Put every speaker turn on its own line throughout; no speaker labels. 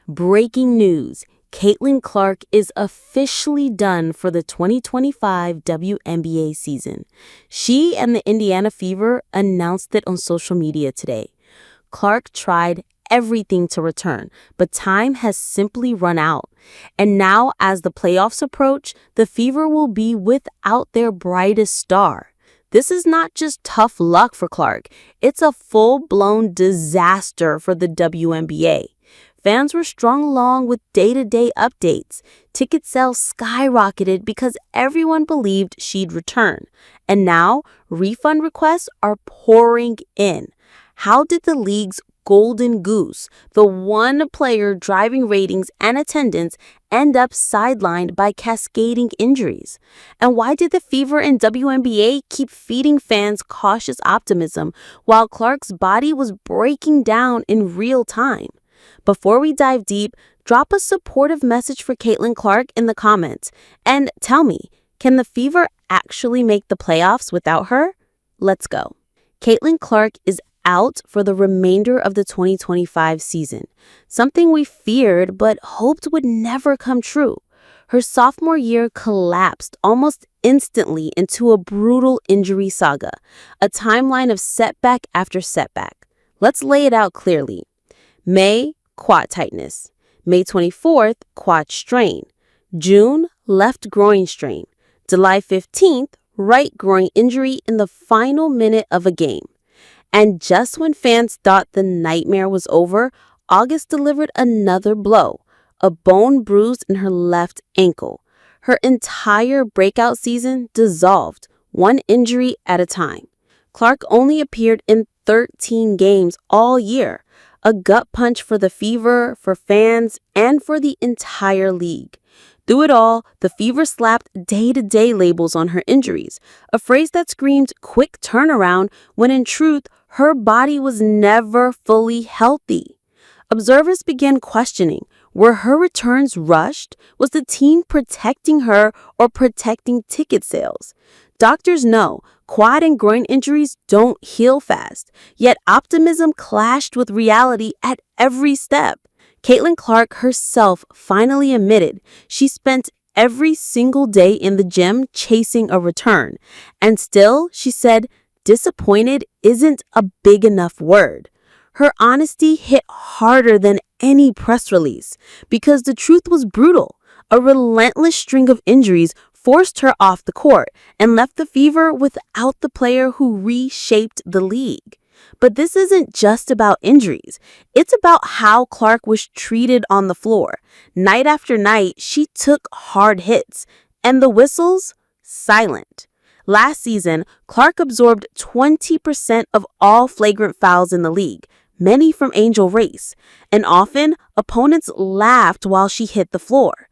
Breaking news. Caitlin Clark is officially done for the 2025 WNBA season. She and the Indiana Fever announced it on social media today. Clark tried everything to return, but time has simply run out. And now, as the playoffs approach, the Fever will be without their brightest star. This is not just tough luck for Clark, it's a full-blown disaster for the WNBA. Fans were strung along with day-to-day updates. Ticket sales skyrocketed because everyone believed she'd return. And now, refund requests are pouring in. How did the league's golden goose, the one player driving ratings and attendance, end up sidelined by cascading injuries? And why did the Fever and WNBA keep feeding fans cautious optimism while Clark's body was breaking down in real time? Before we dive deep, drop a supportive message for Caitlin Clark in the comments. And tell me, can the Fever actually make the playoffs without her? Let's go. Caitlin Clark is out for the remainder of the 2025 season, something we feared but hoped would never come true. Her sophomore year collapsed almost instantly into a brutal injury saga, a timeline of setback after setback. Let's lay it out clearly. May, quad tightness. May 24th, quad strain. June, left groin strain. July 15th, right groin injury in the final minute of a game. And just when fans thought the nightmare was over, August delivered another blow, a bone bruise in her left ankle. Her entire breakout season dissolved, one injury at a time. Clark only appeared in 13 games all year, a gut punch for the Fever, for fans, and for the entire league. Through it all, the Fever slapped day-to-day labels on her injuries, a phrase that screamed quick turnaround when in truth, her body was never fully healthy. Observers began questioning, were her returns rushed? Was the team protecting her or protecting ticket sales? Doctors know quad and groin injuries don't heal fast, yet optimism clashed with reality at every step. Caitlin Clark herself finally admitted she spent every single day in the gym chasing a return. And still, she said, disappointed isn't a big enough word. Her honesty hit harder than any press release because the truth was brutal. A relentless string of injuries forced her off the court and left the Fever without the player who reshaped the league. But this isn't just about injuries. It's about how Clark was treated on the floor. Night after night, she took hard hits, and the whistles, silent. Last season, Clark absorbed 20% of all flagrant fouls in the league, many from Angel Race, and often opponents laughed while she hit the floor.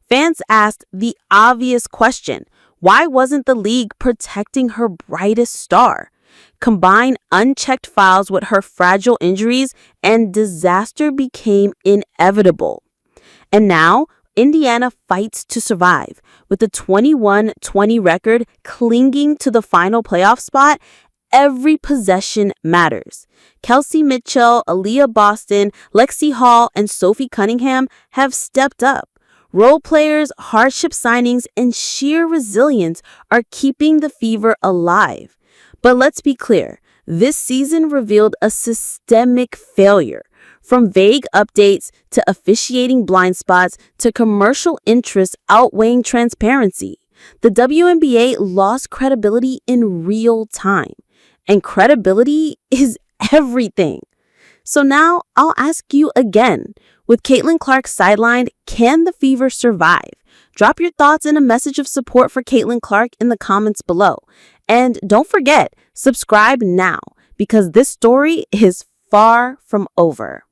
Fans asked the obvious question, why wasn't the league protecting her brightest star? Combine unchecked fouls with her fragile injuries, and disaster became inevitable. And now, Indiana fights to survive, with the 21-20 record clinging to the final playoff spot. Every possession matters. Kelsey Mitchell, Aaliyah Boston, Lexi Hall, and Sophie Cunningham have stepped up. Role players, hardship signings, and sheer resilience are keeping the Fever alive. But let's be clear, this season revealed a systemic failure. From vague updates to officiating blind spots to commercial interests outweighing transparency, the WNBA lost credibility in real time. And credibility is everything. So now I'll ask you again. With Caitlin Clark sidelined, can the Fever survive? Drop your thoughts and a message of support for Caitlin Clark in the comments below. And don't forget, subscribe now because this story is far from over.